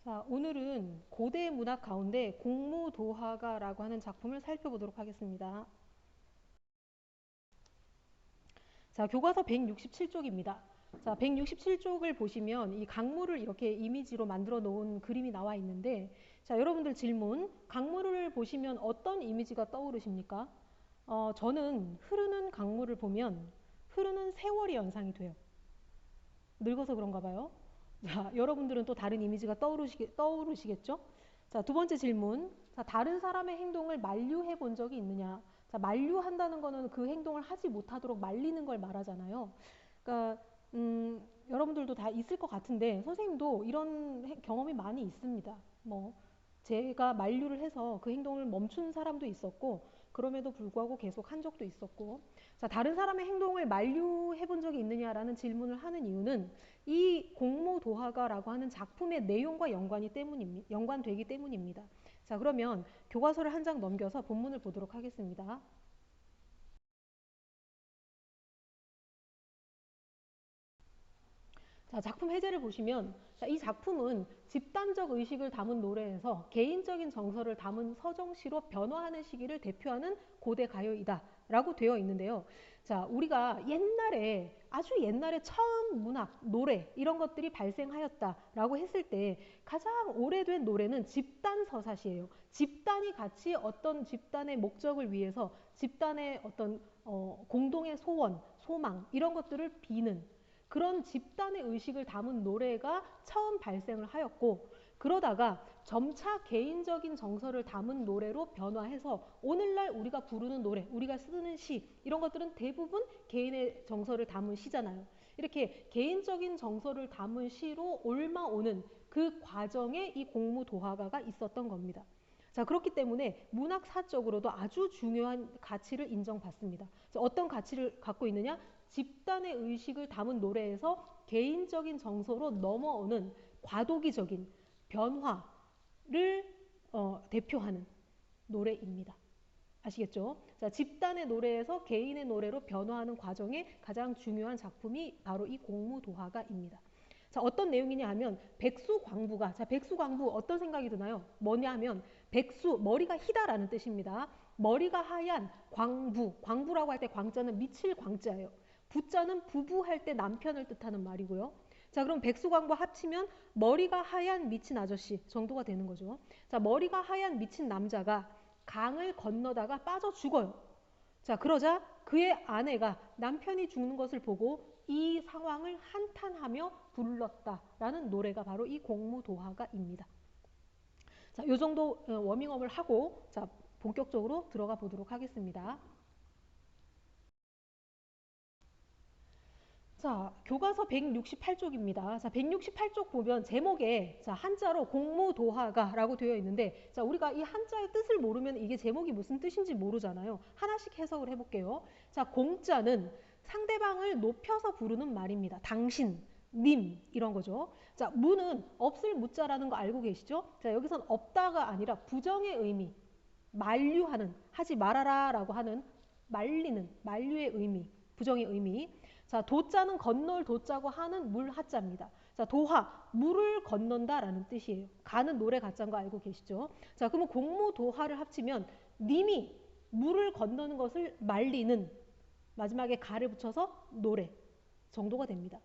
자, 오늘은 고대 문학 가운데 공무도화가라고 하는 작품을 살펴보도록 하겠습니다. 자, 교과서 167쪽입니다. 자, 167쪽을 보시면 이 강물을 이렇게 이미지로 만들어 놓은 그림이 나와 있는데, 자, 여러분들 질문, 강물을 보시면 어떤 이미지가 떠오르십니까? 저는 흐르는 강물을 보면 흐르는 세월이 연상이 돼요. 늙어서 그런가 봐요. 자, 여러분들은 또 다른 이미지가 떠오르시겠죠? 자, 두 번째 질문. 자, 다른 사람의 행동을 만류해 본 적이 있느냐? 자, 만류한다는 거는 그 행동을 하지 못하도록 말리는 걸 말하잖아요. 그러니까, 여러분들도 다 있을 것 같은데, 선생님도 이런 경험이 많이 있습니다. 뭐, 제가 만류를 해서 그 행동을 멈춘 사람도 있었고, 그럼에도 불구하고 계속 한 적도 있었고, 자, 다른 사람의 행동을 만류해 본 적이 있느냐라는 질문을 하는 이유는 이 공모도화가라고 하는 작품의 내용과 연관되기 때문입니다. 자, 그러면 교과서를 한 장 넘겨서 본문을 보도록 하겠습니다. 자, 작품 해제를 보시면 자, 이 작품은 집단적 의식을 담은 노래에서 개인적인 정서를 담은 서정시로 변화하는 시기를 대표하는 고대 가요이다 라고 되어 있는데요. 자, 우리가 옛날에 아주 옛날에 처음 문학, 노래 이런 것들이 발생하였다라고 했을 때 가장 오래된 노래는 집단 서사시예요. 집단이 같이 어떤 집단의 목적을 위해서 집단의 어떤 공동의 소원, 소망 이런 것들을 비는 그런 집단의 의식을 담은 노래가 처음 발생을 하였고 그러다가 점차 개인적인 정서를 담은 노래로 변화해서 오늘날 우리가 부르는 노래, 우리가 쓰는 시 이런 것들은 대부분 개인의 정서를 담은 시잖아요. 이렇게 개인적인 정서를 담은 시로 옮아오는 그 과정에 이 공무도화가가 있었던 겁니다. 자, 그렇기 때문에 문학사적으로도 아주 중요한 가치를 인정받습니다. 어떤 가치를 갖고 있느냐? 집단의 의식을 담은 노래에서 개인적인 정서로 넘어오는 과도기적인 변화를 대표하는 노래입니다. 아시겠죠? 자, 집단의 노래에서 개인의 노래로 변화하는 과정에 가장 중요한 작품이 바로 이 공무도화가입니다. 자, 어떤 내용이냐 하면 백수광부가 자, 백수광부 어떤 생각이 드나요? 뭐냐 하면 백수, 머리가 희다라는 뜻입니다. 머리가 하얀 광부, 광부라고 할 때 광자는 미칠 광자예요. 부자는 부부할 때 남편을 뜻하는 말이고요. 자, 그럼 백수광부 합치면 머리가 하얀 미친 아저씨 정도가 되는 거죠. 자, 머리가 하얀 미친 남자가 강을 건너다가 빠져 죽어요. 자, 그러자 그의 아내가 남편이 죽는 것을 보고 이 상황을 한탄하며 불렀다라는 노래가 바로 이 공무도화가입니다. 자, 요 정도 워밍업을 하고 자, 본격적으로 들어가 보도록 하겠습니다. 자, 교과서 168쪽입니다. 자, 168쪽 보면 제목에 자, 한자로 공무도화가라고 되어 있는데 자, 우리가 이 한자의 뜻을 모르면 이게 제목이 무슨 뜻인지 모르잖아요. 하나씩 해석을 해볼게요. 자, 공자는 상대방을 높여서 부르는 말입니다. 당신, 님 이런 거죠. 자, 무는 없을 무자라는 거 알고 계시죠? 자, 여기선 없다가 아니라 부정의 의미, 만류하는, 하지 말아라라고 하는 말리는, 만류의 의미, 부정의 의미. 자, 도자는 건널 도자고 하는 물 하자입니다. 자, 도화, 물을 건넌다라는 뜻이에요. 가는 노래 가짜인 거 알고 계시죠? 자, 그러면 공무도화를 합치면 님이 물을 건너는 것을 말리는 마지막에 가를 붙여서 노래 정도가 됩니다.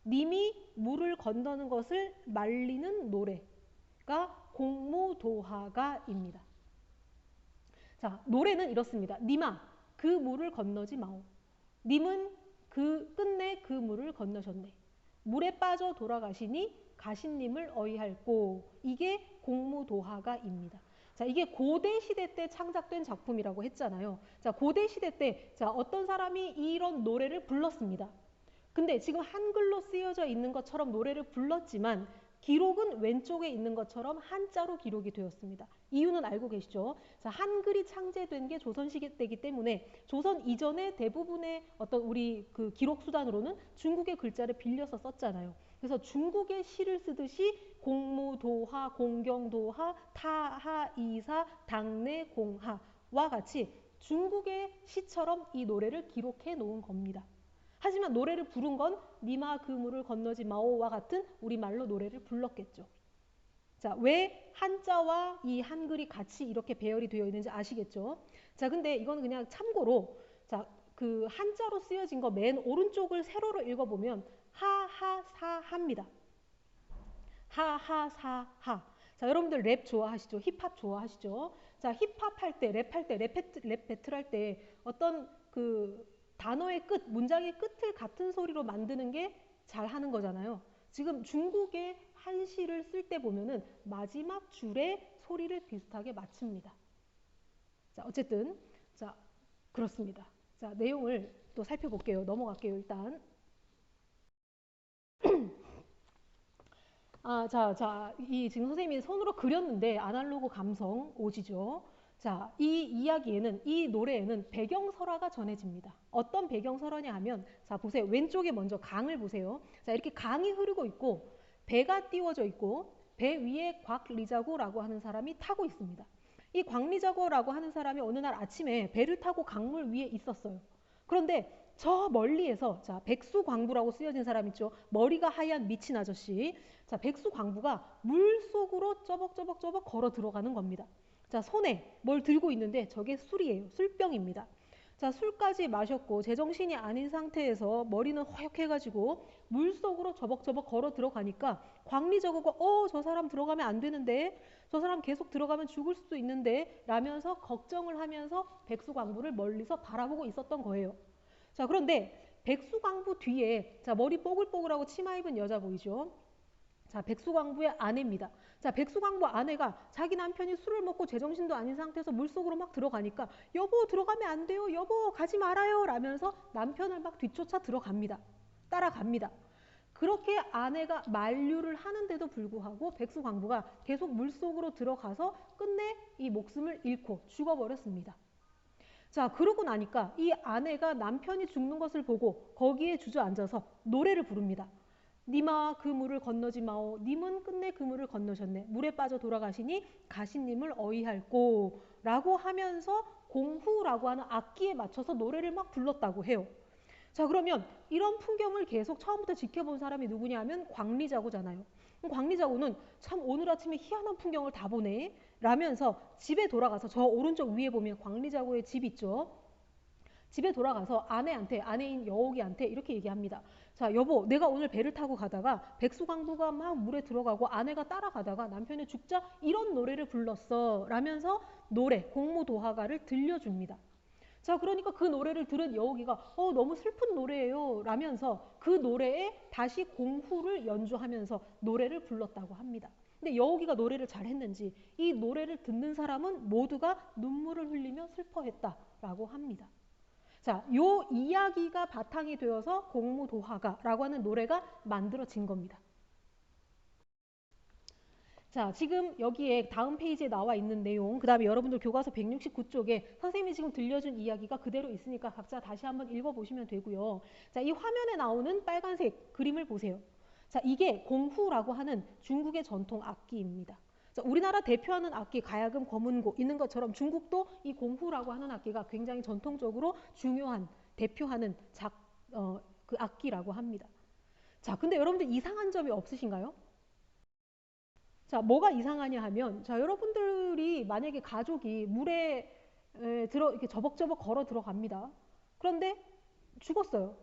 님이 물을 건너는 것을 말리는 노래가 공무도화가입니다. 자, 노래는 이렇습니다. 님아, 그 물을 건너지 마오. 님은 끝내 그 물을 건너셨네. 물에 빠져 돌아가시니 가신님을 어이할꼬. 이게 공무도화가입니다. 자, 이게 고대 시대 때 창작된 작품이라고 했잖아요. 자, 고대 시대 때 자, 어떤 사람이 이런 노래를 불렀습니다. 근데 지금 한글로 쓰여져 있는 것처럼 노래를 불렀지만 기록은 왼쪽에 있는 것처럼 한자로 기록이 되었습니다. 이유는 알고 계시죠? 자, 한글이 창제된 게 조선시대 때이기 때문에 조선 이전에 대부분의 어떤 우리 그 기록 수단으로는 중국의 글자를 빌려서 썼잖아요. 그래서 중국의 시를 쓰듯이 공무도하, 공경도하, 타하, 이사, 당내, 공하와 같이 중국의 시처럼 이 노래를 기록해 놓은 겁니다. 하지만 노래를 부른 건 니마 그 물을 건너지 마오와 같은 우리말로 노래를 불렀겠죠. 자, 왜 한자와 이 한글이 같이 이렇게 배열이 되어 있는지 아시겠죠? 자, 근데 이건 그냥 참고로, 자, 그 한자로 쓰여진 거 맨 오른쪽을 세로로 읽어보면 하하사하입니다. 하하사하. 자, 여러분들 랩 좋아하시죠? 힙합 좋아하시죠? 자, 힙합 할 때, 랩 할 때, 랩 배틀 할 때 어떤 그 단어의 끝, 문장의 끝을 같은 소리로 만드는 게 잘 하는 거잖아요. 지금 중국의 한시를 쓸 때 보면은 마지막 줄에 소리를 비슷하게 맞춥니다. 자, 어쨌든, 자, 그렇습니다. 자, 내용을 또 살펴볼게요. 넘어갈게요, 일단. 이 지금 선생님이 손으로 그렸는데 아날로그 감성 오시죠? 자, 이 이야기에는, 이 노래에는 배경설화가 전해집니다. 어떤 배경설화냐 하면, 자, 보세요. 왼쪽에 먼저 강을 보세요. 자, 이렇게 강이 흐르고 있고, 배가 띄워져 있고, 배 위에 곽리자고라고 하는 사람이 타고 있습니다. 이 곽리자고라고 하는 사람이 어느 날 아침에 배를 타고 강물 위에 있었어요. 그런데 저 멀리에서, 자, 백수광부라고 쓰여진 사람 있죠? 머리가 하얀 미친 아저씨. 자, 백수광부가 물 속으로 쩌벅쩌벅쩌벅 걸어 들어가는 겁니다. 자, 손에 뭘 들고 있는데 저게 술이에요. 술병입니다. 자, 술까지 마셨고 제정신이 아닌 상태에서 머리는 허옇해가지고 물 속으로 저벅저벅 걸어 들어가니까 광리저거가 저 사람 들어가면 안 되는데, 저 사람 계속 들어가면 죽을 수도 있는데 라면서 걱정을 하면서 백수광부를 멀리서 바라보고 있었던 거예요. 자, 그런데 백수광부 뒤에, 자, 머리 뽀글뽀글하고 치마 입은 여자 보이죠? 자, 백수광부의 아내입니다. 자, 백수광부 아내가 자기 남편이 술을 먹고 제정신도 아닌 상태에서 물속으로 막 들어가니까 여보 들어가면 안 돼요. 여보 가지 말아요. 라면서 남편을 막 뒤쫓아 들어갑니다. 따라갑니다. 그렇게 아내가 만류를 하는데도 불구하고 백수광부가 계속 물속으로 들어가서 끝내 이 목숨을 잃고 죽어버렸습니다. 자, 그러고 나니까 이 아내가 남편이 죽는 것을 보고 거기에 주저앉아서 노래를 부릅니다. 님아 그 물을 건너지 마오. 님은 끝내 그 물을 건너셨네. 물에 빠져 돌아가시니 가신님을 어이할꼬 라고 하면서 공후라고 하는 악기에 맞춰서 노래를 막 불렀다고 해요. 자, 그러면 이런 풍경을 계속 처음부터 지켜본 사람이 누구냐 하면 광리자고잖아요. 광리자고는 참 오늘 아침에 희한한 풍경을 다 보네 라면서 집에 돌아가서, 저 오른쪽 위에 보면 광리자고의 집 있죠. 집에 돌아가서 아내한테, 아내인 여옥이한테 이렇게 얘기합니다. 자, 여보, 내가 오늘 배를 타고 가다가 백수광부가 막 물에 들어가고 아내가 따라가다가 남편이 죽자 이런 노래를 불렀어 라면서 노래, 공무도화가를 들려줍니다. 자, 그러니까 그 노래를 들은 여옥이가 너무 슬픈 노래예요 라면서 그 노래에 다시 공후를 연주하면서 노래를 불렀다고 합니다. 근데 여옥이가 노래를 잘했는지 이 노래를 듣는 사람은 모두가 눈물을 흘리며 슬퍼했다라고 합니다. 자, 요 이야기가 바탕이 되어서 공무도화가라고 하는 노래가 만들어진 겁니다. 자, 지금 여기에 다음 페이지에 나와 있는 내용, 그 다음에 여러분들 교과서 169쪽에 선생님이 지금 들려준 이야기가 그대로 있으니까 각자 다시 한번 읽어보시면 되고요. 자, 이 화면에 나오는 빨간색 그림을 보세요. 자, 이게 공후라고 하는 중국의 전통 악기입니다. 자, 우리나라 대표하는 악기 가야금, 검은고 있는 것처럼 중국도 이 공후라고 하는 악기가 굉장히 전통적으로 중요한 대표하는 그 악기라고 합니다. 자, 근데 여러분들 이상한 점이 없으신가요? 자, 뭐가 이상하냐 하면, 자, 여러분들이 만약에 가족이 물에 이렇게 저벅저벅 걸어 들어갑니다. 그런데 죽었어요.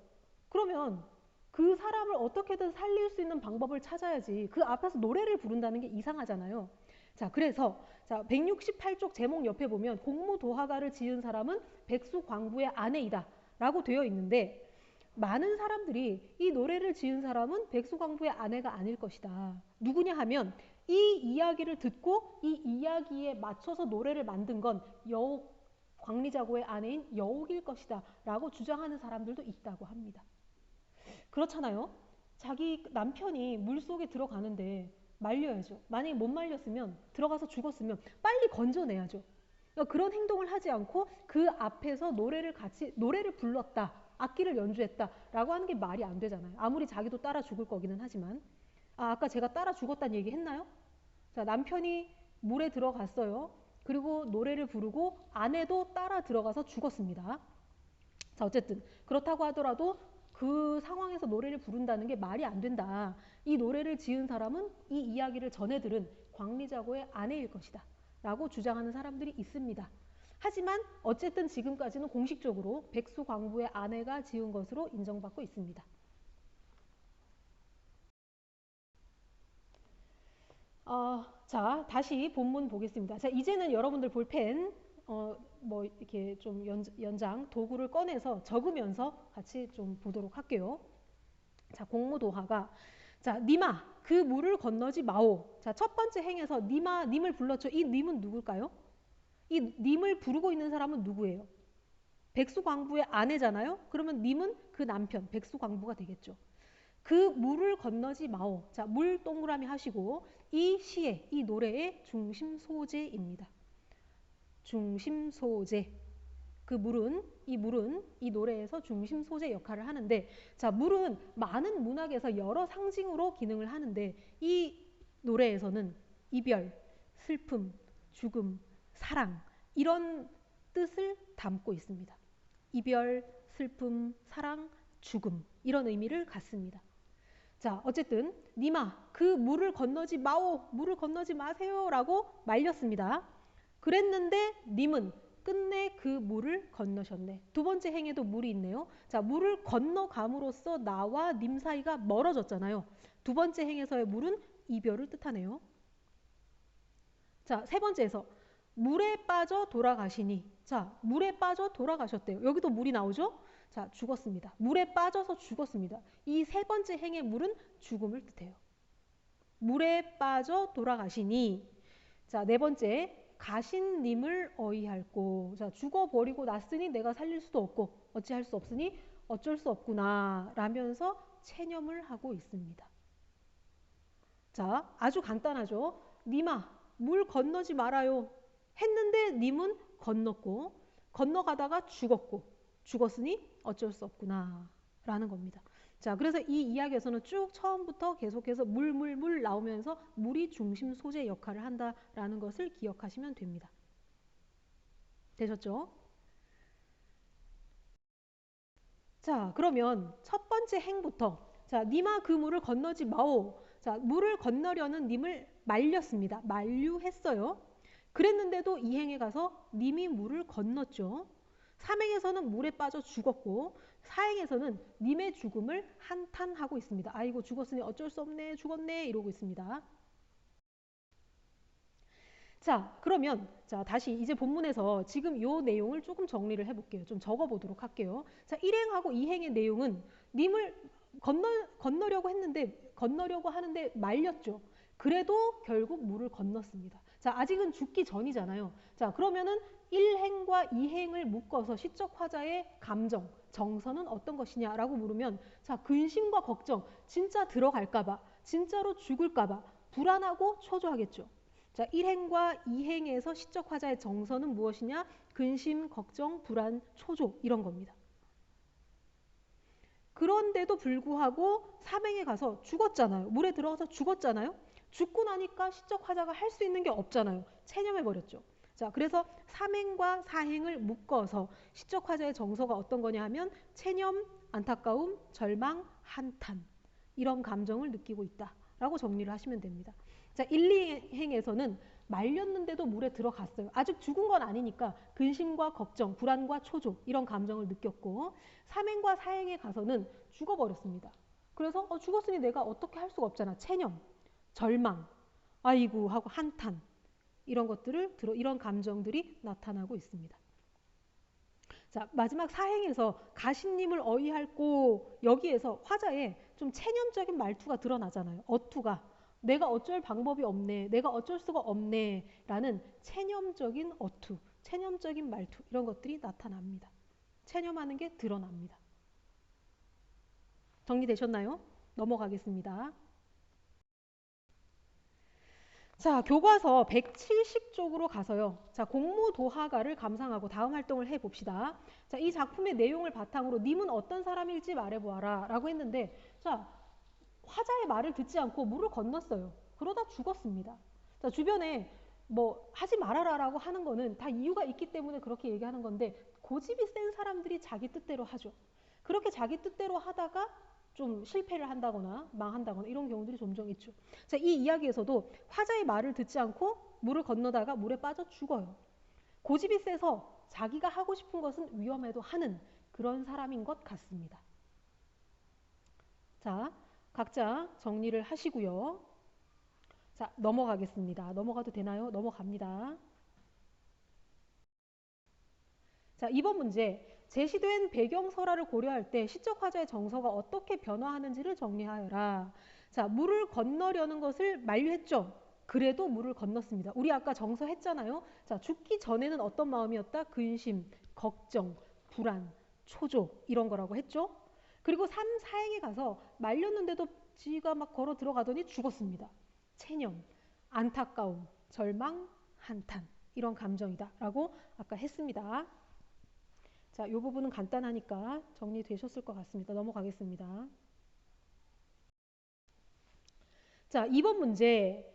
그러면 그 사람을 어떻게든 살릴 수 있는 방법을 찾아야지 그 앞에서 노래를 부른다는 게 이상하잖아요. 자, 그래서 자, 168쪽 제목 옆에 보면 공무도화가를 지은 사람은 백수광부의 아내이다 라고 되어 있는데, 많은 사람들이 이 노래를 지은 사람은 백수광부의 아내가 아닐 것이다. 누구냐 하면 이 이야기를 듣고 이 이야기에 맞춰서 노래를 만든 건 여옥, 광리자고의 아내인 여옥일 것이다 라고 주장하는 사람들도 있다고 합니다. 그렇잖아요. 자기 남편이 물속에 들어가는데 말려야죠. 만약에 못 말렸으면, 들어가서 죽었으면 빨리 건져내야죠. 그러니까 그런 행동을 하지 않고 그 앞에서 노래를 불렀다, 악기를 연주했다 라고 하는 게 말이 안 되잖아요. 아무리 자기도 따라 죽을 거기는 하지만. 아까 제가 따라 죽었다는 얘기 했나요? 자, 남편이 물에 들어갔어요. 그리고 노래를 부르고 아내도 따라 들어가서 죽었습니다. 자, 어쨌든 그렇다고 하더라도 그 상황에서 노래를 부른다는 게 말이 안 된다. 이 노래를 지은 사람은 이 이야기를 전해 들은 광리자고의 아내일 것이다. 라고 주장하는 사람들이 있습니다. 하지만 어쨌든 지금까지는 공식적으로 백수광부의 아내가 지은 것으로 인정받고 있습니다. 자, 다시 본문 보겠습니다. 자, 이제는 여러분들 볼펜, 뭐 이렇게 좀 연장 도구를 꺼내서 적으면서 같이 좀 보도록 할게요. 자, 공무도하가 자, 니마 그 물을 건너지 마오. 자, 첫 번째 행에서 니마 님을 불렀죠. 이 님은 누굴까요? 이 님을 부르고 있는 사람은 누구예요? 백수광부의 아내잖아요. 그러면 님은 그 남편 백수광부가 되겠죠. 그 물을 건너지 마오. 자, 물 동그라미 하시고 이 시의 이 노래의 중심 소재입니다. 중심 소재. 그 물은 이 노래에서 중심 소재 역할을 하는데 자, 물은 많은 문학에서 여러 상징으로 기능을 하는데 이 노래에서는 이별, 슬픔, 죽음, 사랑 이런 뜻을 담고 있습니다. 이별, 슬픔, 사랑, 죽음 이런 의미를 갖습니다. 자, 어쨌든 니마 그 물을 건너지 마오, 물을 건너지 마세요라고 말렸습니다. 그랬는데 님은 끝내 그 물을 건너셨네. 두 번째 행에도 물이 있네요. 자, 물을 건너감으로써 나와 님 사이가 멀어졌잖아요. 두 번째 행에서의 물은 이별을 뜻하네요. 자, 세 번째에서 물에 빠져 돌아가시니. 자, 물에 빠져 돌아가셨대요. 여기도 물이 나오죠? 자, 죽었습니다. 물에 빠져서 죽었습니다. 이 세 번째 행의 물은 죽음을 뜻해요. 물에 빠져 돌아가시니. 자, 네 번째 가신님을 어이할꼬. 자, 죽어버리고 났으니 내가 살릴 수도 없고 어찌할 수 없으니 어쩔 수 없구나 라면서 체념을 하고 있습니다. 자, 아주 간단하죠. 님아 물 건너지 말아요 했는데 님은 건넜고 건너가다가 죽었으니 어쩔 수 없구나 라는 겁니다. 자, 그래서 이 이야기에서는 쭉 처음부터 계속해서 물 나오면서 물이 중심 소재 역할을 한다라는 것을 기억하시면 됩니다. 되셨죠? 자, 그러면 첫 번째 행부터 자, 니마 그 물을 건너지 마오. 자, 물을 건너려는 님을 말렸습니다. 만류했어요. 그랬는데도 이 행에 가서 님이 물을 건넜죠. 삼행에서는 물에 빠져 죽었고 사행에서는 님의 죽음을 한탄하고 있습니다. 아이고 죽었으니 어쩔 수 없네 죽었네 이러고 있습니다. 자, 그러면 자 다시 이제 본문에서 지금 요 내용을 조금 정리를 해볼게요. 좀 적어보도록 할게요. 자, 1행하고 2행의 내용은 님을 건너려고 하는데 말렸죠. 그래도 결국 물을 건넜습니다. 자, 아직은 죽기 전이잖아요. 자, 그러면은 1행과 2행을 묶어서 시적 화자의 감정, 정서는 어떤 것이냐라고 물으면 자, 근심과 걱정, 진짜 들어갈까봐, 진짜로 죽을까봐 불안하고 초조하겠죠. 자, 1행과 2행에서 시적 화자의 정서는 무엇이냐? 근심, 걱정, 불안, 초조 이런 겁니다. 그런데도 불구하고 3행에 가서 죽었잖아요. 물에 들어가서 죽었잖아요. 죽고 나니까 시적 화자가 할 수 있는 게 없잖아요. 체념해버렸죠. 자, 그래서 3행과 4행을 묶어서 시적 화자의 정서가 어떤 거냐 하면 체념, 안타까움, 절망, 한탄 이런 감정을 느끼고 있다라고 정리를 하시면 됩니다. 자, 1, 2행에서는 말렸는데도 물에 들어갔어요. 아직 죽은 건 아니니까 근심과 걱정, 불안과 초조 이런 감정을 느꼈고 3행과 4행에 가서는 죽어버렸습니다. 그래서 죽었으니 내가 어떻게 할 수가 없잖아. 체념, 절망, 아이고 하고 한탄 이런 감정들이 나타나고 있습니다. 자, 마지막 사행에서 가신님을 어이할꼬 여기에서 화자에 좀 체념적인 말투가 드러나잖아요. 어투가 내가 어쩔 방법이 없네, 내가 어쩔 수가 없네 라는 체념적인 어투, 체념적인 말투 이런 것들이 나타납니다. 체념하는 게 드러납니다. 정리되셨나요? 넘어가겠습니다. 자, 교과서 170쪽으로 가서요. 자, 공무도하가를 감상하고 다음 활동을 해봅시다. 자, 이 작품의 내용을 바탕으로 님은 어떤 사람일지 말해보아라 라고 했는데 자, 화자의 말을 듣지 않고 물을 건넜어요. 그러다 죽었습니다. 자, 주변에 뭐 하지 말아라라고 하는 거는 다 이유가 있기 때문에 그렇게 얘기하는 건데 고집이 센 사람들이 자기 뜻대로 하죠. 그렇게 자기 뜻대로 하다가 좀 실패를 한다거나 망한다거나 이런 경우들이 종종 있죠. 자, 이 이야기에서도 화자의 말을 듣지 않고 물을 건너다가 물에 빠져 죽어요. 고집이 세서 자기가 하고 싶은 것은 위험해도 하는 그런 사람인 것 같습니다. 자, 각자 정리를 하시고요. 자, 넘어가겠습니다. 넘어가도 되나요? 넘어갑니다. 자, 이번 문제. 제시된 배경설화를 고려할 때 시적 화자의 정서가 어떻게 변화하는지를 정리하여라. 자, 물을 건너려는 것을 만류했죠. 그래도 물을 건넜습니다. 우리 아까 정서 했잖아요. 자, 죽기 전에는 어떤 마음이었다? 근심, 걱정, 불안, 초조 이런 거라고 했죠. 그리고 3, 4행에 가서 말렸는데도 지가 막 걸어 들어가더니 죽었습니다. 체념, 안타까움, 절망, 한탄 이런 감정이다 라고 아까 했습니다. 자, 이 부분은 간단하니까 정리되셨을 것 같습니다. 넘어가겠습니다. 자, 이번 문제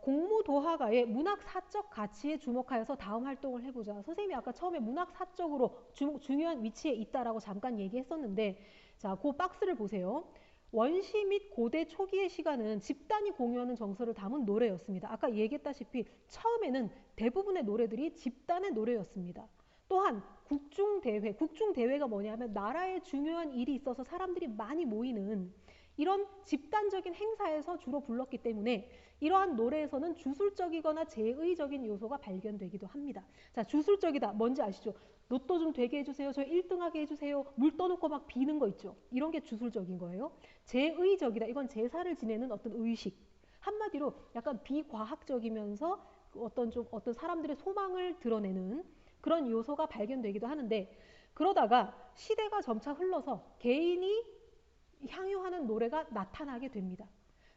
공무도화가의 문학사적 가치에 주목하여서 다음 활동을 해보자. 선생님이 아까 처음에 문학사적으로 중요한 위치에 있다라고 잠깐 얘기했었는데 자, 그 박스를 보세요. 원시 및 고대 초기의 시간은 집단이 공유하는 정서를 담은 노래였습니다. 아까 얘기했다시피 처음에는 대부분의 노래들이 집단의 노래였습니다. 또한 국중대회, 국중대회가 뭐냐면 나라에 중요한 일이 있어서 사람들이 많이 모이는 이런 집단적인 행사에서 주로 불렀기 때문에 이러한 노래에서는 주술적이거나 제의적인 요소가 발견되기도 합니다. 자, 주술적이다. 뭔지 아시죠? 로또 좀 되게 해주세요. 저 1등하게 해주세요. 물 떠놓고 막 비는 거 있죠. 이런 게 주술적인 거예요. 제의적이다. 이건 제사를 지내는 어떤 의식. 한마디로 약간 비과학적이면서 어떤 사람들의 소망을 드러내는 그런 요소가 발견되기도 하는데 그러다가 시대가 점차 흘러서 개인이 향유하는 노래가 나타나게 됩니다.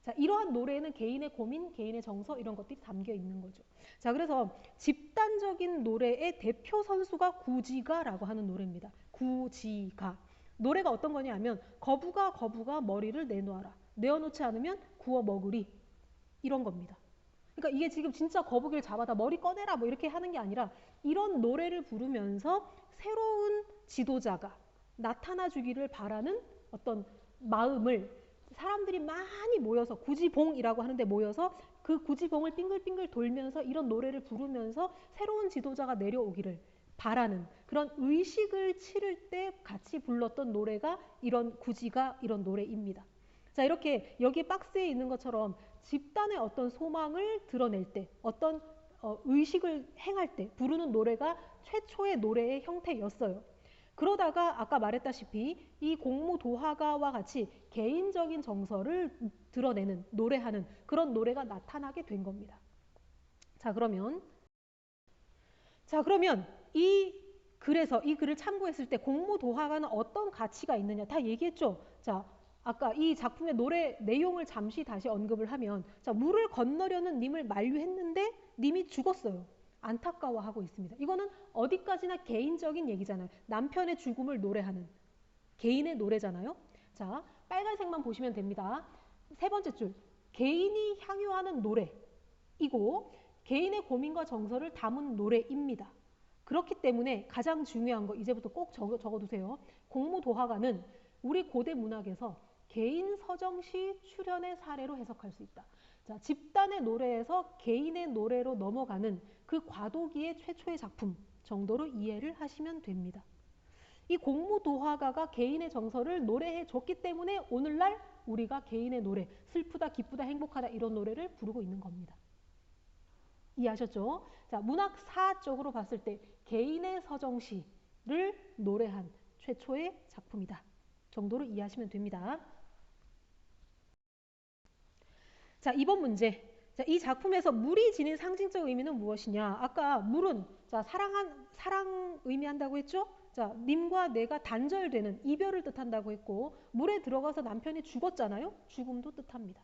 자, 이러한 노래에는 개인의 고민, 개인의 정서 이런 것들이 담겨 있는 거죠. 자, 그래서 집단적인 노래의 대표 선수가 구지가라고 하는 노래입니다. 구지가. 노래가 어떤 거냐 하면 거부가 머리를 내놓아라. 내어놓지 않으면 구워 먹으리. 이런 겁니다. 그러니까 이게 지금 진짜 거북이를 잡아다 머리 꺼내라 뭐 이렇게 하는 게 아니라 이런 노래를 부르면서 새로운 지도자가 나타나 주기를 바라는 어떤 마음을 사람들이 많이 모여서 구지봉이라고 하는데 모여서 그 구지봉을 빙글빙글 돌면서 이런 노래를 부르면서 새로운 지도자가 내려오기를 바라는 그런 의식을 치를 때 같이 불렀던 노래가 이런 구지가 이런 노래입니다. 자, 이렇게 여기 박스에 있는 것처럼 집단의 어떤 소망을 드러낼 때 어떤 의식을 행할 때 부르는 노래가 최초의 노래의 형태였어요. 그러다가 아까 말했다시피 이 공무도화가와 같이 개인적인 정서를 드러내는 노래하는 그런 노래가 나타나게 된 겁니다. 자, 그러면 그래서 이 글을 참고했을 때 공무도화가는 어떤 가치가 있느냐 다 얘기했죠. 자, 아까 이 작품의 노래 내용을 잠시 다시 언급을 하면 자, 물을 건너려는 님을 만류했는데 님이 죽었어요. 안타까워하고 있습니다. 이거는 어디까지나 개인적인 얘기잖아요. 남편의 죽음을 노래하는 개인의 노래잖아요. 자, 빨간색만 보시면 됩니다. 세 번째 줄, 개인이 향유하는 노래이고 개인의 고민과 정서를 담은 노래입니다. 그렇기 때문에 가장 중요한 거 이제부터 꼭 적어두세요. 공무도화가는 우리 고대 문학에서 개인 서정시 출현의 사례로 해석할 수 있다. 자, 집단의 노래에서 개인의 노래로 넘어가는 그 과도기의 최초의 작품 정도로 이해를 하시면 됩니다. 이 공무도화가가 개인의 정서를 노래해 줬기 때문에 오늘날 우리가 개인의 노래, 슬프다, 기쁘다, 행복하다 이런 노래를 부르고 있는 겁니다. 이해하셨죠? 자, 문학사적으로 봤을 때 개인의 서정시를 노래한 최초의 작품이다. 정도로 이해하시면 됩니다. 자, 이번 문제. 자, 이 작품에서 물이 지닌 상징적 의미는 무엇이냐? 아까 물은 자, 사랑 의미한다고 했죠? 자, 님과 내가 단절되는 이별을 뜻한다고 했고 물에 들어가서 남편이 죽었잖아요. 죽음도 뜻합니다.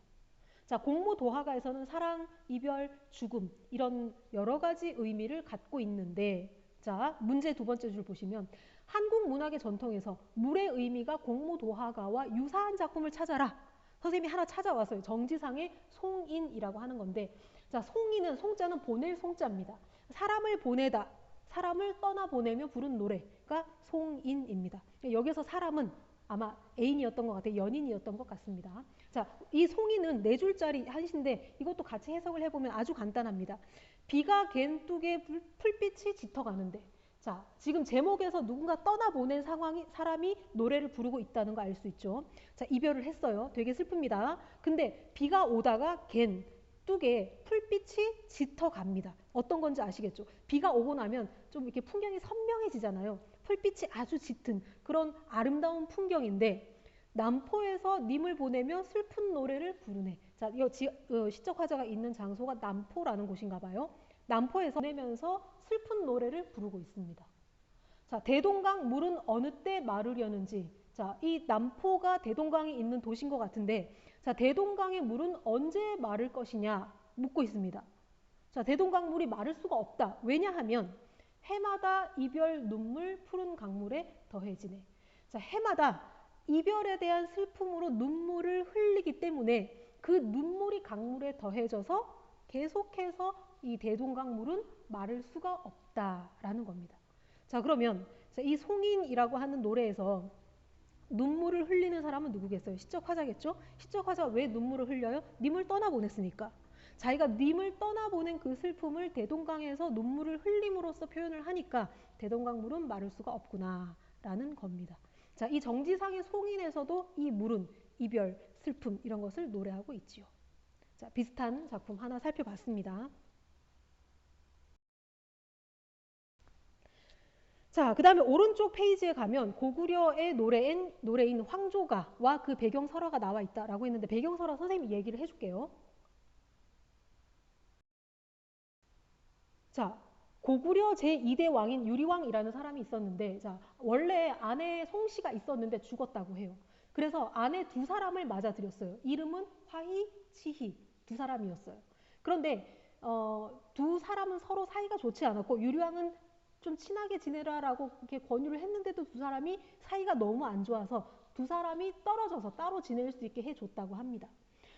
자, 공무도화가에서는 사랑, 이별, 죽음 이런 여러 가지 의미를 갖고 있는데 자, 문제 두 번째 줄 보시면 한국 문학의 전통에서 물의 의미가 공무도화가와 유사한 작품을 찾아라. 선생님이 하나 찾아왔어요. 정지상의 송인이라고 하는 건데 자, 송인은 송자는 보낼 송자입니다. 사람을 보내다, 사람을 떠나보내며 부른 노래가 송인입니다. 여기서 사람은 아마 애인이었던 것 같아요. 연인이었던 것 같습니다. 자, 이 송이는 네 줄짜리 한시인데 이것도 같이 해석을 해보면 아주 간단합니다. 비가 갠 뚝에 풀빛이 짙어가는데, 자, 지금 제목에서 누군가 떠나보낸 사람이 노래를 부르고 있다는 거 알 수 있죠. 자, 이별을 했어요. 되게 슬픕니다. 근데 비가 오다가 갠 뚝에 풀빛이 짙어갑니다. 어떤 건지 아시겠죠? 비가 오고 나면 좀 이렇게 풍경이 선명해지잖아요. 풀빛이 아주 짙은 그런 아름다운 풍경인데, 남포에서 님을 보내며 슬픈 노래를 부르네. 자, 이 시적 화자가 있는 장소가 남포라는 곳인가 봐요. 남포에서 보내면서 슬픈 노래를 부르고 있습니다. 자, 대동강 물은 어느 때 마르려는지. 자, 이 남포가 대동강이 있는 도시인 것 같은데, 자, 대동강의 물은 언제 마를 것이냐 묻고 있습니다. 자, 대동강 물이 마를 수가 없다. 왜냐하면 해마다 이별 눈물 푸른 강물에 더해지네. 자, 해마다 이별에 대한 슬픔으로 눈물을 흘리기 때문에 그 눈물이 강물에 더해져서 계속해서 이 대동강 물은 마를 수가 없다라는 겁니다. 자, 그러면 이 송인이라고 하는 노래에서 눈물을 흘리는 사람은 누구겠어요? 시적 화자겠죠? 시적 화자가 왜 눈물을 흘려요? 님을 떠나보냈으니까. 자기가 님을 떠나보낸 그 슬픔을 대동강에서 눈물을 흘림으로써 표현을 하니까 대동강물은 마를 수가 없구나라는 겁니다. 자, 이 정지상의 송인에서도 이 물은 이별, 슬픔 이런 것을 노래하고 있지요. 자, 비슷한 작품 하나 살펴봤습니다. 자, 그 다음에 오른쪽 페이지에 가면 고구려의 노래인 황조가와 그 배경설화가 나와 있다라고 했는데, 배경설화 선생님이 얘기를 해줄게요. 자, 고구려 제2대 왕인 유리왕이라는 사람이 있었는데, 자, 원래 아내 송씨가 있었는데 죽었다고 해요. 그래서 아내 두 사람을 맞아들였어요. 이름은 화희, 치희 두 사람이었어요. 그런데 두 사람은 서로 사이가 좋지 않았고, 유리왕은 좀 친하게 지내라라고 이렇게 권유를 했는데도 두 사람이 사이가 너무 안 좋아서 두 사람이 떨어져서 따로 지낼 수 있게 해줬다고 합니다.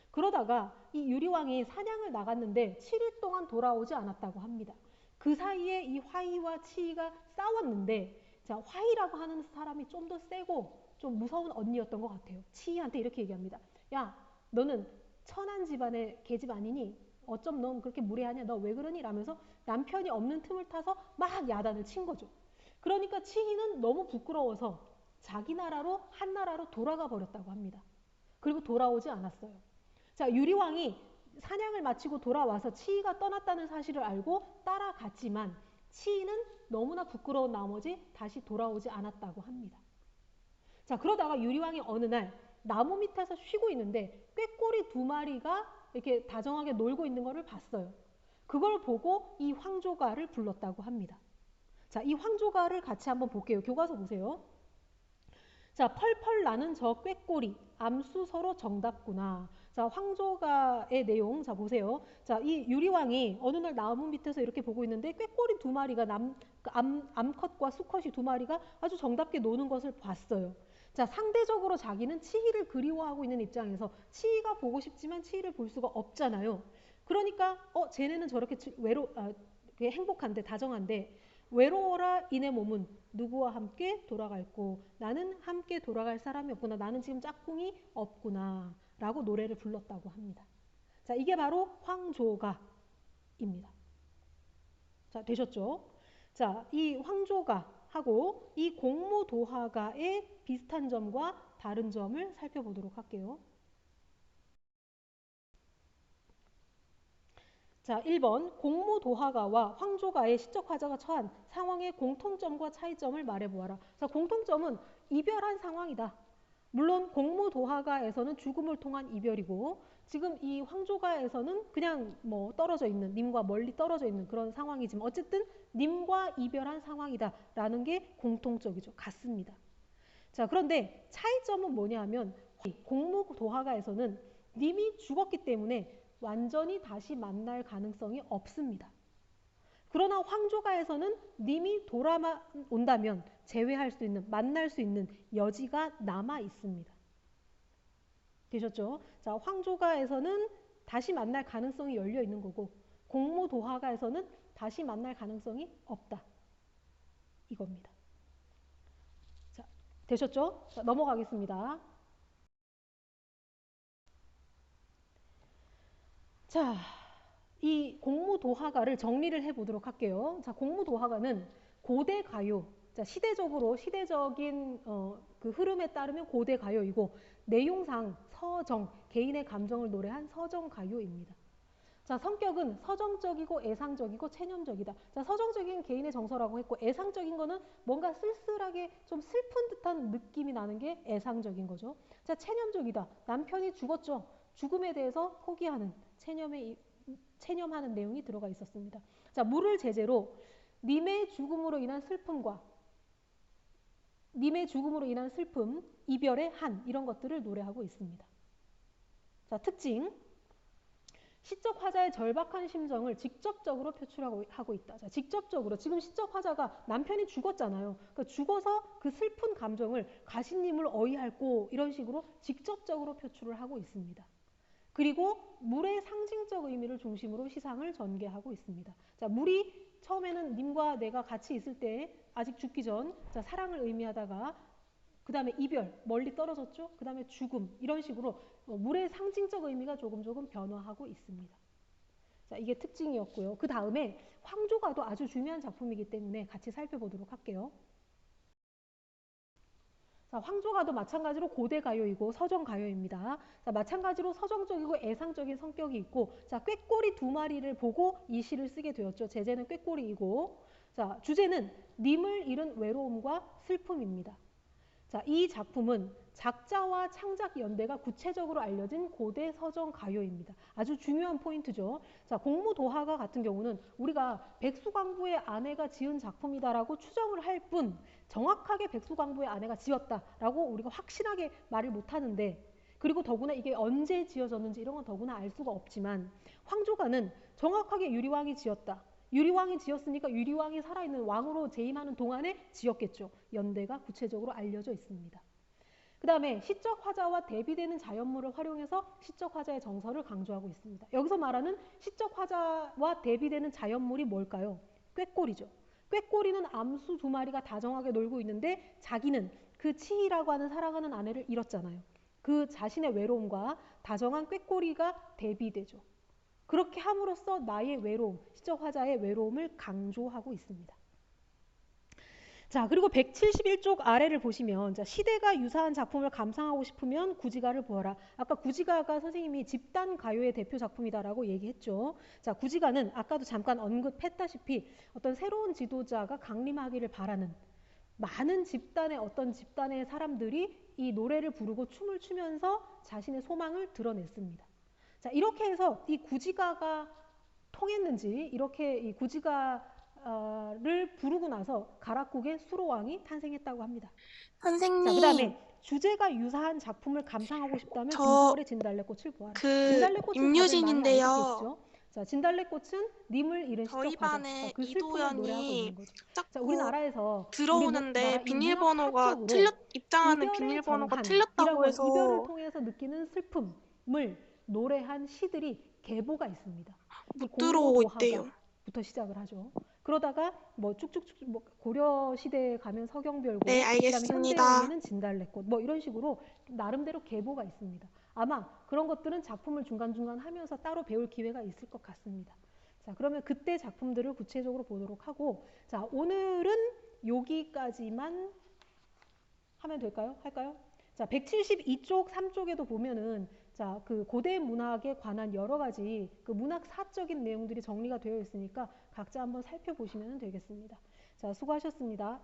그러다가 이 유리왕이 사냥을 나갔는데 7일 동안 돌아오지 않았다고 합니다. 그 사이에 이 화이와 치이가 싸웠는데, 자, 화이라고 하는 사람이 좀 더 세고 좀 무서운 언니였던 것 같아요. 치이한테 이렇게 얘기합니다. 야, 너는 천한 집안의 계집 아니니? 어쩜 넌 그렇게 무례하냐? 너 왜 그러니? 라면서 남편이 없는 틈을 타서 막 야단을 친 거죠. 그러니까 치이는 너무 부끄러워서 자기 나라로, 한 나라로 돌아가 버렸다고 합니다. 그리고 돌아오지 않았어요. 자, 유리왕이 사냥을 마치고 돌아와서 치이가 떠났다는 사실을 알고 따라갔지만 치이는 너무나 부끄러운 나머지 다시 돌아오지 않았다고 합니다. 자, 그러다가 유리왕이 어느 날 나무 밑에서 쉬고 있는데 꾀꼬리 두 마리가 이렇게 다정하게 놀고 있는 것을 봤어요. 그걸 보고 이 황조가를 불렀다고 합니다. 자, 이 황조가를 같이 한번 볼게요. 교과서 보세요. 자, 펄펄 나는 저 꾀꼬리 암수 서로 정답구나. 자, 황조가의 내용 자 보세요. 자, 이 유리왕이 어느 날 나무 밑에서 이렇게 보고 있는데 꾀꼬리 두 마리가 암컷과 수컷이 두 마리가 아주 정답게 노는 것을 봤어요. 자, 상대적으로 자기는 치희를 그리워하고 있는 입장에서 치희가 보고 싶지만 치희를 볼 수가 없잖아요. 그러니까 쟤네는 저렇게 행복한데 다정한데 외로워라 이내 몸은 누구와 함께 돌아갈고 나는 함께 돌아갈 사람이 없구나. 나는 지금 짝꿍이 없구나 라고 노래를 불렀다고 합니다. 자, 이게 바로 황조가입니다. 자, 되셨죠? 자, 이 황조가하고 이 공무도화가의 비슷한 점과 다른 점을 살펴보도록 할게요. 자, 1번 공무도화가와 황조가의 시적 화자가 처한 상황의 공통점과 차이점을 말해보아라. 자, 공통점은 이별한 상황이다. 물론 공무도화가에서는 죽음을 통한 이별이고 지금 이 황조가에서는 그냥 뭐 떨어져 있는, 님과 멀리 떨어져 있는 그런 상황이지만 어쨌든 님과 이별한 상황이다라는 게 공통적이죠. 같습니다. 자, 그런데 차이점은 뭐냐 하면 공무도화가에서는 님이 죽었기 때문에 완전히 다시 만날 가능성이 없습니다. 그러나 황조가에서는 님이 돌아온다면 재회할 수 있는, 만날 수 있는 여지가 남아 있습니다. 되셨죠? 자, 황조가에서는 다시 만날 가능성이 열려 있는 거고 공무도화가에서는 다시 만날 가능성이 없다. 이겁니다. 자, 되셨죠? 자, 넘어가겠습니다. 자, 이 공무도화가를 정리를 해보도록 할게요. 자, 공무도화가는 고대 가요. 자, 시대적인 그 흐름에 따르면 고대 가요이고 내용상 서정, 개인의 감정을 노래한 서정 가요입니다. 자, 성격은 서정적이고 애상적이고 체념적이다. 자, 서정적인 개인의 정서라고 했고 애상적인 거는 뭔가 쓸쓸하게 좀 슬픈 듯한 느낌이 나는 게 애상적인 거죠. 자, 체념적이다. 남편이 죽었죠. 죽음에 대해서 포기하는 체념하는 내용이 들어가 있었습니다. 자, 물을 제재로 님의 죽음으로 인한 슬픔과 님의 죽음으로 인한 슬픔, 이별의 한 이런 것들을 노래하고 있습니다. 자, 특징. 시적 화자의 절박한 심정을 직접적으로 표출하고 있다. 자, 직접적으로 지금 시적 화자가 남편이 죽었잖아요. 그러니까 죽어서 그 슬픈 감정을 가시님을 어이할고 이런 식으로 직접적으로 표출을 하고 있습니다. 그리고 물의 상징적 의미를 중심으로 시상을 전개하고 있습니다. 자, 물이 처음에는 님과 내가 같이 있을 때 아직 죽기 전 자, 사랑을 의미하다가 그 다음에 이별, 멀리 떨어졌죠? 그 다음에 죽음 이런 식으로 물의 상징적 의미가 조금 변화하고 있습니다. 자, 이게 특징이었고요. 그 다음에 황조가도 아주 중요한 작품이기 때문에 같이 살펴보도록 할게요. 자, 황조가도 마찬가지로 고대 가요이고 서정 가요입니다. 자, 마찬가지로 서정적이고 애상적인 성격이 있고 자, 꾀꼬리 두 마리를 보고 이 시를 쓰게 되었죠. 제재는 꾀꼬리이고 자, 주제는 님을 잃은 외로움과 슬픔입니다. 자, 이 작품은 작자와 창작 연대가 구체적으로 알려진 고대 서정 가요입니다. 아주 중요한 포인트죠. 자, 공무도화가 같은 경우는 우리가 백수광부의 아내가 지은 작품이다라고 추정을 할 뿐 정확하게 백수광부의 아내가 지었다라고 우리가 확신하게 말을 못하는데 그리고 더구나 이게 언제 지어졌는지 이런 건 더구나 알 수가 없지만 황조가는 정확하게 유리왕이 지었다. 유리왕이 지었으니까 유리왕이 살아있는 왕으로 재임하는 동안에 지었겠죠. 연대가 구체적으로 알려져 있습니다. 그 다음에 시적 화자와 대비되는 자연물을 활용해서 시적 화자의 정서를 강조하고 있습니다. 여기서 말하는 시적 화자와 대비되는 자연물이 뭘까요? 꾀꼬리죠. 꾀꼬리는 암수 두 마리가 다정하게 놀고 있는데 자기는 그 치희라고 하는 사랑하는 아내를 잃었잖아요. 그 자신의 외로움과 다정한 꾀꼬리가 대비되죠. 그렇게 함으로써 나의 외로움, 시적 화자의 외로움을 강조하고 있습니다. 자, 그리고 171쪽 아래를 보시면 자, 시대가 유사한 작품을 감상하고 싶으면 구지가를 보아라. 아까 구지가가 선생님이 집단 가요의 대표 작품이다라고 얘기했죠. 자, 구지가는 아까도 잠깐 언급했다시피 어떤 새로운 지도자가 강림하기를 바라는 많은 집단의 어떤 집단의 사람들이 이 노래를 부르고 춤을 추면서 자신의 소망을 드러냈습니다. 자, 이렇게 해서 이 구지가가 통했는지 이렇게 이 구지가를 부르고 나서 가락국의 수로왕이 탄생했다고 합니다. 자, 그 선생님, 다음에 주제가 유사한 작품을 감상하고 싶다면 저 김소월의 진달래꽃을 보아라. 그 진달래꽃은 다들 많이 알고 임유진인데요. 계시죠? 자, 진달래꽃은 님을 잃은 저희 시적 화자. 자, 반에 그 슬픔을 노래하고 있는 이도현이 거죠. 자, 자꾸 우리나라에서 들어오는데 이 문학사적으로 입장하는 이별의 비밀번호가 틀렸다고 정한이라고 이별을 해서 통해서 느끼는 슬픔을 노래한 시들이 계보가 있습니다. 이 못 들어오고 있대요. 공모도화가부터 시작을 하죠. 그러다가 뭐 쭉쭉쭉 뭐 고려 시대에 가면 네, 서경별곡, 그다음에 현대에 알겠습니다. 오면은 진달래꽃 뭐 이런 식으로 나름대로 계보가 있습니다. 아마 그런 것들은 작품을 중간중간 하면서 따로 배울 기회가 있을 것 같습니다. 자, 그러면 그때 작품들을 구체적으로 보도록 하고 자, 오늘은 여기까지만 하면 될까요? 할까요? 자, 172쪽 3쪽에도 보면은 자, 그 고대 문학에 관한 여러 가지 그 문학사적인 내용들이 정리가 되어 있으니까 각자 한번 살펴보시면 되겠습니다. 자, 수고하셨습니다.